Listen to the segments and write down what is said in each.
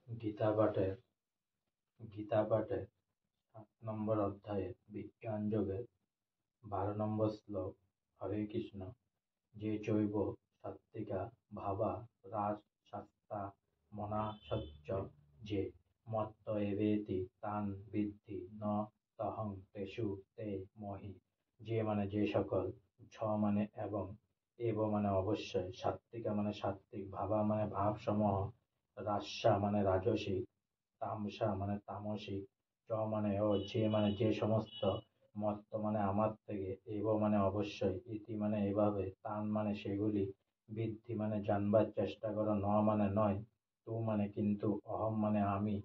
গীতা পাঠের সাত নম্বর অধ্যায়ে বিজ্ঞান যোগের 12 নম্বর শ্লোক। হরে কৃষ্ণ। যে চৈব সাত্ত্বিকা ভাবা রাজসাস্তা মনাঃশ্চ যে মত্ত এবেতি তান বিদ্ধি ন তহং তেষু তে মহি। যে মানে যে সকল, ছ মানে এবং, এব মানে অবশ্যই, সাত্ত্বিকা মানে সাত্ত্বিক, ভাবা মানে ভাবসমূহ, রাজসা মানে রাজসিক, তামসা মানে তামসিক, চ মানে ও, যে মানে যে সমস্ত, মত্ত মানে আমার থেকে, এব মানে অবশ্যই, ইতি মানে এভাবে, তান মানে সেগুলি, বৃদ্ধি মানে জানবার চেষ্টা করো, ন মানে নয়, তু মানে কিন্তু, অহম মানে আমি,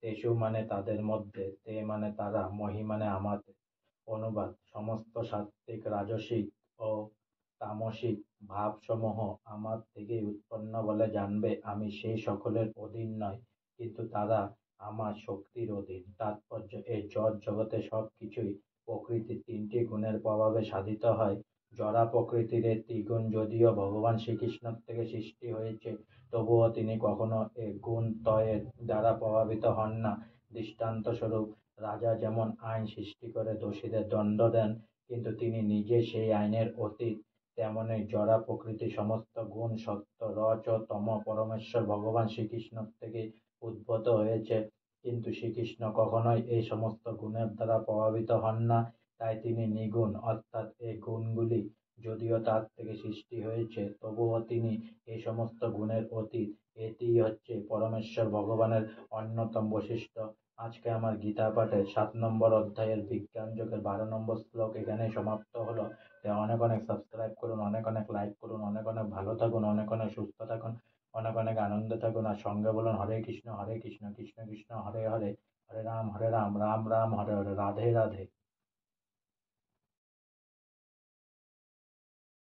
তেষু মানে তাদের মধ্যে, তে মানে তারা, মহি মানে আমাতে। অনুবাদ: সমস্ত সাত্ত্বিক, রাজসিক ও তামসিক ভাবসমূহ আমার থেকেই উৎপন্ন বলে জানবে। আমি সেই সকলের অধীন নই, কিন্তু তারা আমার শক্তির অধীন। তাৎপর্য: এই জগতে সব কিছুই প্রকৃতির তিনটি গুণের প্রভাবে সাধিত হয়। জড়া প্রকৃতির এই ত্রিগুণ যদিও ভগবান শ্রীকৃষ্ণের থেকে সৃষ্টি হয়েছে, তবুও তিনি কখনো এ গুণ ত্রয়ের দ্বারা প্রভাবিত হন না। দৃষ্টান্তস্বরূপ, রাজা যেমন আইন সৃষ্টি করে দোষীদের দণ্ড দেন, কিন্তু তিনি নিজে সেই আইনের অতীত, তেমনি জড়া প্রকৃতির সমস্ত গুণ, সত্ত্ব, রজ ও তম, পরমেশ্বর ভগবান শ্রীকৃষ্ণের থেকে উদ্ভূত হয়েছে, কিন্তু শ্রীকৃষ্ণ কখনোই এই সমস্ত গুণের দ্বারা প্রভাবিত হন না। তাই তিনি নির্গুণ, অর্থাৎ এই গুণগুলি যদিও তার থেকে সৃষ্টি হয়েছে, তবুও তিনি এই সমস্ত গুণের অতীত। এটিই হচ্ছে পরমেশ্বর ভগবানের অন্যতম বৈশিষ্ট্য। আজকে আমার গীতা পাঠের 7 নম্বর অধ্যায়ের বিজ্ঞান যোগের 12 নম্বর শ্লোক এখানেই সমাপ্ত হলো। অনেক অনেক সাবস্ক্রাইব করুন, অনেক অনেক লাইক করুন, অনেক অনেক ভালো থাকুন, অনেক অনেক সুস্থ থাকুন, অনেক অনেক আনন্দে থাকুন। আর সঙ্গে বলুন হরে কৃষ্ণ কৃষ্ণ কৃষ্ণ হরে হরে, হরে রাম রাম রাম হরে হরে, রাধে রাধে।